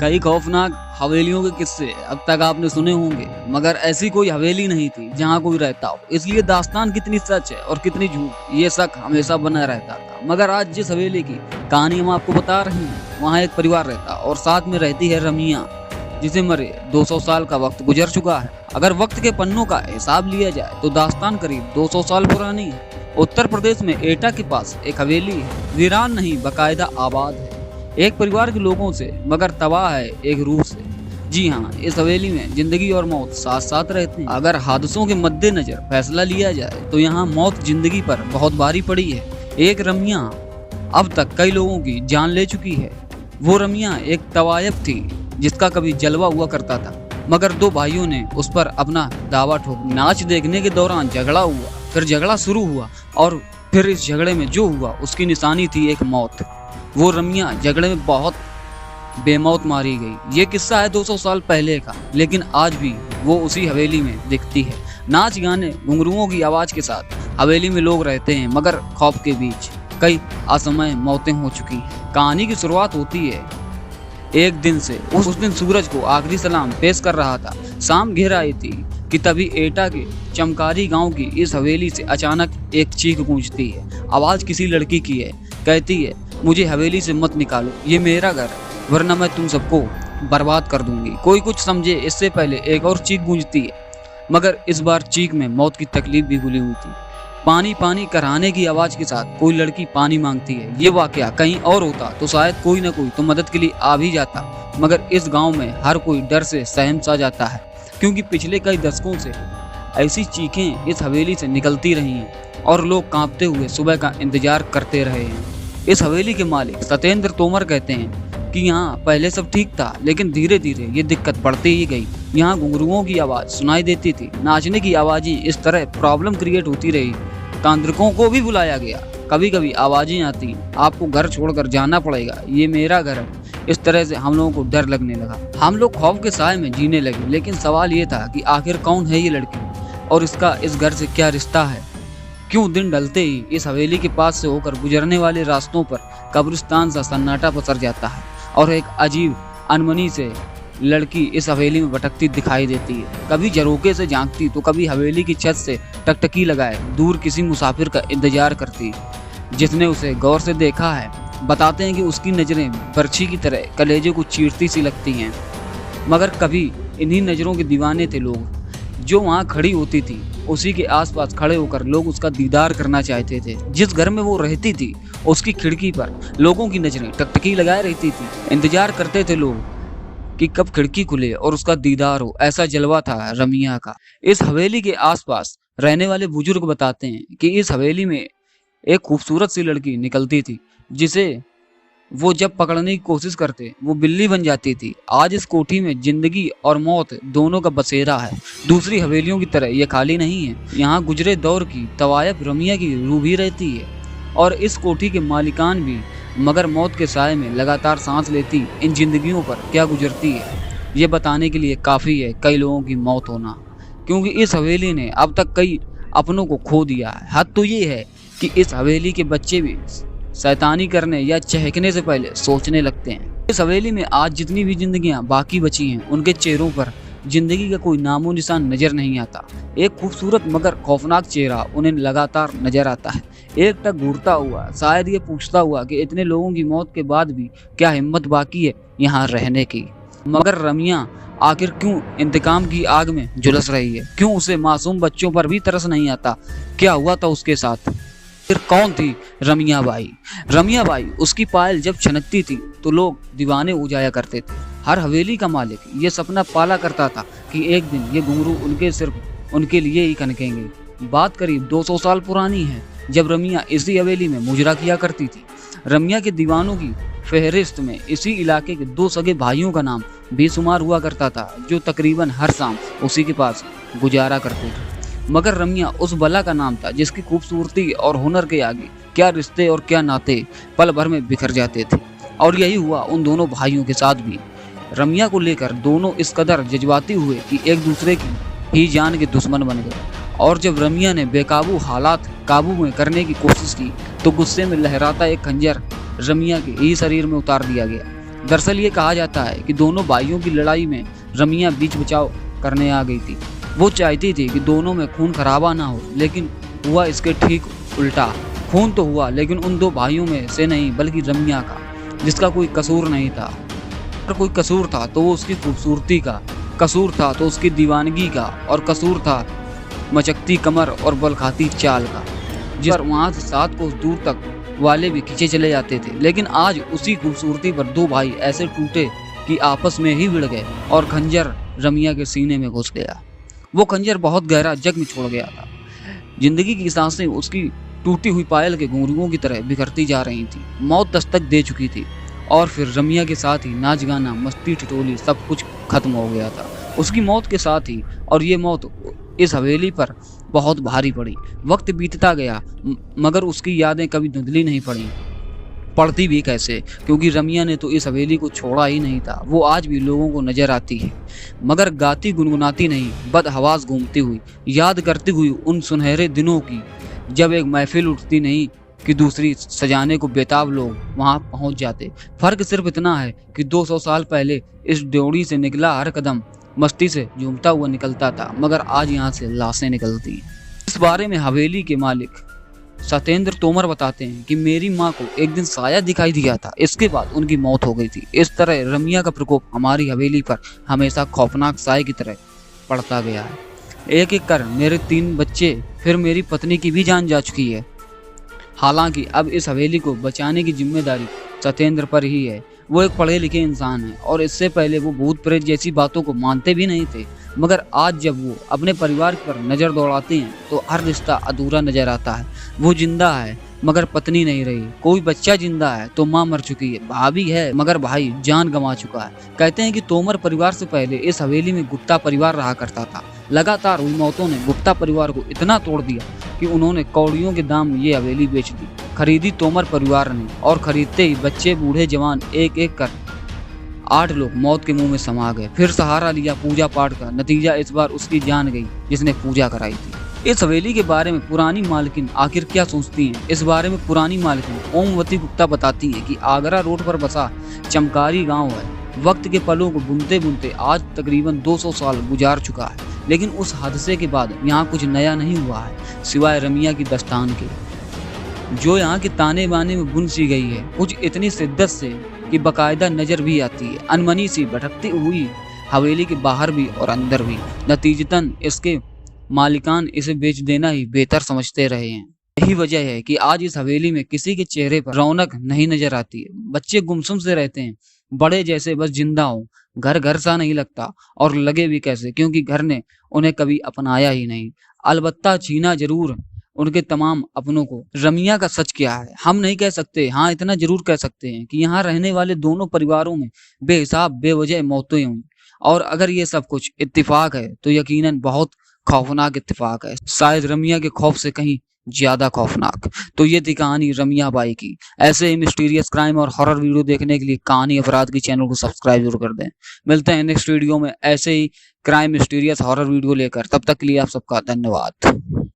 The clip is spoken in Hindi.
कई खौफनाक हवेलियों के किस्से अब तक आपने सुने होंगे, मगर ऐसी कोई हवेली नहीं थी जहां कोई रहता हो। इसलिए दास्तान कितनी सच है और कितनी झूठ, ये शक हमेशा बना रहता था। मगर आज जिस हवेली की कहानी हम आपको बता रहे हैं, वहाँ एक परिवार रहता और साथ में रहती है रमिया, जिसे मरे 200 साल का वक्त गुजर चुका है। अगर वक्त के पन्नों का हिसाब लिया जाए तो दास्तान करीब 200 साल पुरानी है। उत्तर प्रदेश में एटा के पास एक हवेली है, वीरान नहीं बकायदा आबाद है, एक परिवार के लोगों से, मगर तबाह है एक रूह से। जी हाँ, इस हवेली में जिंदगी और मौत साथ साथ रहते हैं। अगर हादसों के मद्देनजर फैसला लिया जाए तो यहाँ मौत जिंदगी पर बहुत भारी पड़ी है। एक रमिया अब तक कई लोगों की जान ले चुकी है। वो रमिया एक तवायफ थी जिसका कभी जलवा हुआ करता था, मगर दो भाइयों ने उस पर अपना दावा ठोक। नाच देखने के दौरान झगड़ा हुआ, फिर झगड़ा शुरू हुआ और फिर इस झगड़े में जो हुआ उसकी निशानी थी एक मौत। वो रमिया झगड़े में बहुत बेमौत मारी गई। ये किस्सा है 200 साल पहले का, लेकिन आज भी वो उसी हवेली में दिखती है। नाच गाने घुंघरुओं की आवाज के साथ हवेली में लोग रहते हैं, मगर खौफ के बीच कई असमय मौतें हो चुकी हैं। कहानी की शुरुआत होती है एक दिन से। उस दिन सूरज को आखिरी सलाम पेश कर रहा था। शाम घेर आई थी कि तभी एटा के चमकारी गांव की इस हवेली से अचानक एक चीख गूंजती है। आवाज किसी लड़की की है, कहती है, मुझे हवेली से मत निकालो, ये मेरा घर है, वरना मैं तुम सबको बर्बाद कर दूंगी। कोई कुछ समझे इससे पहले एक और चीख गूंजती है, मगर इस बार चीख में मौत की तकलीफ भी घुली हुई थी। पानी पानी कराने की आवाज के साथ कोई लड़की पानी मांगती है। ये वाकया कहीं और होता तो शायद कोई ना कोई तो मदद के लिए आ भी जाता, मगर इस गांव में हर कोई डर से सहम सा जाता है, क्योंकि पिछले कई दशकों से ऐसी चीखें इस हवेली से निकलती रही हैं और लोग कांपते हुए सुबह का इंतजार करते रहे हैं। इस हवेली के मालिक सत्येंद्र तोमर कहते हैं कि यहाँ पहले सब ठीक था, लेकिन धीरे धीरे ये दिक्कत बढ़ती ही गई। यहाँ घुंघरुओं की आवाज़ सुनाई देती थी, नाचने की आवाज़ें, इस तरह प्रॉब्लम क्रिएट होती रही। तांत्रिकों को भी बुलाया गया। कभी कभी आवाज़ें आती, आपको घर छोड़कर जाना पड़ेगा, ये मेरा घर है। इस तरह से हम लोगों को डर लगने लगा। हम लोग खौफ के साए में जीने लगे। लेकिन सवाल ये था कि आखिर कौन है ये लड़की और इसका इस घर से क्या रिश्ता है। क्यों दिन ढलते ही इस हवेली के पास से होकर गुजरने वाले रास्तों पर कब्रिस्तान सा सन्नाटा पसर जाता है और एक अजीब अनमनी से लड़की इस हवेली में भटकती दिखाई देती है। कभी झरोके से झांकती तो कभी हवेली की छत से टकटकी लगाए दूर किसी मुसाफिर का इंतजार करती जिसने उसे गौर से देखा है। बताते हैं कि उसकी नज़रें बर्छी की तरह कलेजे को चीरती सी लगती हैं, मगर कभी इन्हीं नज़रों के दीवाने थे लोग। जो वहाँ खड़ी होती थी उसी के आसपास खड़े होकर लोग उसका दीदार करना चाहते थे। जिस घर में वो रहती थी उसकी खिड़की पर लोगों की नज़रें टकटकी लगाए रहती थी। इंतजार करते थे लोग कि कब खिड़की खुले और उसका दीदार हो। ऐसा जलवा था रमिया का। इस हवेली के आसपास रहने वाले बुजुर्ग बताते हैं कि इस हवेली में एक खूबसूरत सी लड़की निकलती थी, जिसे वो जब पकड़ने की कोशिश करते वो बिल्ली बन जाती थी। आज इस कोठी में जिंदगी और मौत दोनों का बसेरा है। दूसरी हवेलियों की तरह ये खाली नहीं है। यहाँ गुजरे दौर की तवायफ रमिया की रूह भी रहती है और इस कोठी के मालिकान भी, मगर मौत के साए में लगातार सांस लेती इन जिंदगियों पर क्या गुजरती है, ये बताने के लिए काफ़ी है कई लोगों की मौत होना, क्योंकि इस हवेली ने अब तक कई अपनों को खो दिया है। हद तो ये है कि इस हवेली के बच्चे भी शैतानी करने या चहकने से पहले सोचने लगते हैं। इस हवेली में आज जितनी भी जिंदगियां बाकी बची हैं, उनके चेहरों पर जिंदगी का कोई नामो निशान नजर नहीं आता। एक खूबसूरत मगर खौफनाक चेहरा उन्हें लगातार नजर आता है, एक टक घूरता हुआ, शायद ये पूछता हुआ कि इतने लोगों की मौत के बाद भी क्या हिम्मत बाकी है यहाँ रहने की। मगर रमिया आखिर क्यों इंतकाम की आग में झुलस रही है? क्यों उसे मासूम बच्चों पर भी तरस नहीं आता? क्या हुआ था उसके साथ? फिर कौन थी रमिया बाई? रमिया बाई, उसकी पायल जब छनकती थी तो लोग दीवाने हो जाया करते थे। हर हवेली का मालिक ये सपना पाला करता था कि एक दिन ये घुंघरू उनके सिर्फ उनके लिए ही खनकेंगे। बात करीब 200 साल पुरानी है, जब रमिया इसी हवेली में मुजरा किया करती थी। रमिया के दीवानों की फहरिस्त में इसी इलाके के 2 सगे भाइयों का नाम बेशुमार हुआ करता था, जो तकरीबन हर शाम उसी के पास गुजारा करते थे। मगर रमिया उस बला का नाम था जिसकी खूबसूरती और हुनर के आगे क्या रिश्ते और क्या नाते पल भर में बिखर जाते थे। और यही हुआ उन दोनों भाइयों के साथ भी। रमिया को लेकर दोनों इस कदर जज्बाती हुए कि एक दूसरे की ही जान के दुश्मन बन गए। और जब रमिया ने बेकाबू हालात काबू में करने की कोशिश की तो गुस्से में लहराता एक खंजर रमिया के ही शरीर में उतार दिया गया। दरअसल ये कहा जाता है कि दोनों भाइयों की लड़ाई में रमिया बीच बचाव करने आ गई थी। वो चाहती थी कि दोनों में खून खराबा ना हो, लेकिन हुआ इसके ठीक उल्टा। खून तो हुआ, लेकिन उन दो भाइयों में से नहीं बल्कि रमिया का, जिसका कोई कसूर नहीं था। अगर कोई कसूर था तो वो उसकी खूबसूरती का, कसूर था तो उसकी दीवानगी का, और कसूर था मचकती कमर और बल खाती चाल का, जिस पर वहाँ से 7 कोस दूर तक वाले भी खींचे चले जाते थे। लेकिन आज उसी खूबसूरती पर दो भाई ऐसे टूटे कि आपस में ही भिड़ गए और खंजर रमिया के सीने में घुस गया। वो खंजर बहुत गहरा जख्म छोड़ गया था। जिंदगी की सांसें उसकी टूटी हुई पायल के घुंघरुओं की तरह बिखरती जा रही थी। मौत दस्तक दे चुकी थी और फिर रमिया के साथ ही नाच गाना, मस्ती ठिठोली, सब कुछ खत्म हो गया था उसकी मौत के साथ ही। और ये मौत इस हवेली पर बहुत भारी पड़ी। वक्त बीतता गया मगर उसकी यादें कभी धुंधली नहीं पड़ती भी कैसे, क्योंकि रमिया ने तो इस हवेली को छोड़ा ही नहीं था। वो आज भी लोगों को नजर आती है, मगर गाती गुनगुनाती नहीं, बदहवास घूमती हुई, याद करती हुई उन सुनहरे दिनों की, जब एक महफिल उठती नहीं कि दूसरी सजाने को बेताब लोग वहां पहुंच जाते। फर्क सिर्फ इतना है कि 200 साल पहले इस ड्योढ़ी से निकला हर कदम मस्ती से झूमता हुआ निकलता था, मगर आज यहाँ से लाशें निकलती हैं। इस बारे में हवेली के मालिक सत्येंद्र तोमर बताते हैं कि मेरी माँ को एक दिन साया दिखाई दिया था, इसके बाद उनकी मौत हो गई थी। इस तरह रमिया का प्रकोप हमारी हवेली पर हमेशा खौफनाक साए की तरह पड़ता गया है। एक एक कर मेरे 3 बच्चे, फिर मेरी पत्नी की भी जान जा चुकी है। हालांकि अब इस हवेली को बचाने की जिम्मेदारी सत्येंद्र पर ही है। वो एक पढ़े लिखे इंसान है और इससे पहले वो भूत प्रेत जैसी बातों को मानते भी नहीं थे, मगर आज जब वो अपने परिवार पर नज़र दौड़ाते हैं तो हर रिश्ता अधूरा नजर आता है। वो जिंदा है मगर पत्नी नहीं रही, कोई बच्चा जिंदा है तो माँ मर चुकी है, भाभी है मगर भाई जान गंवा चुका है। कहते हैं कि तोमर परिवार से पहले इस हवेली में गुप्ता परिवार रहा करता था। लगातार हुई मौतों ने गुप्ता परिवार को इतना तोड़ दिया कि उन्होंने कौड़ियों के दाम ये हवेली बेच दी। खरीदी तोमर परिवार ने, और खरीदते ही बच्चे बूढ़े जवान एक एक कर 8 लोग मौत के मुंह में समा गए। फिर सहारा लिया पूजा पाठ का, नतीजा इस बार उसकी जान गई जिसने पूजा कराई थी। इस हवेली के बारे में पुरानी मालकिन आखिर क्या सोचती हैं? इस बारे में पुरानी मालकिन ओमवती गुप्ता बताती हैं कि आगरा रोड पर बसा चमकारी गांव है। वक्त के पलों को बुनते बुनते आज तकरीबन 200 साल गुजार चुका है, लेकिन उस हादसे के बाद यहाँ कुछ नया नहीं हुआ है सिवाय रमिया की दस्तान के, जो यहाँ के ताने बाने में बुन सी गई है, कुछ इतनी शिद्दत से कि बाकायदा नजर भी आती है। अनमनी सी भटकती हुई हवेली के बाहर भी और अंदर भी। नतीजतन इसके मालिकान इसे बेच देना ही बेहतर समझते रहे हैं। यही वजह है कि आज इस हवेली में किसी के चेहरे पर रौनक नहीं नजर आती है। बच्चे गुमसुम से रहते हैं, बड़े जैसे बस जिंदा हो। घर घर सा नहीं लगता, और लगे भी कैसे, क्योंकि घर ने उन्हें कभी अपनाया ही नहीं। अलबत्ता छीना जरूर उनके तमाम अपनों को। रमिया का सच क्या है हम नहीं कह सकते, हाँ इतना जरूर कह सकते हैं कि यहाँ रहने वाले दोनों परिवारों में बेहिसाब बेवजह मौतें हुई। और अगर ये सब कुछ इत्तेफाक है तो यकीनन बहुत खौफनाक इत्तेफाक है, शायद रमिया के खौफ से कहीं ज्यादा खौफनाक। तो ये थी कहानी रमिया बाई की। ऐसे ही मिस्टीरियस क्राइम और हॉरर वीडियो देखने के लिए कहानी अपराध की चैनल को सब्सक्राइब जरूर कर दें। मिलते हैं नेक्स्ट वीडियो में ऐसे ही क्राइम मिस्टीरियस हॉरर वीडियो लेकर। तब तक के लिए आप सबका धन्यवाद।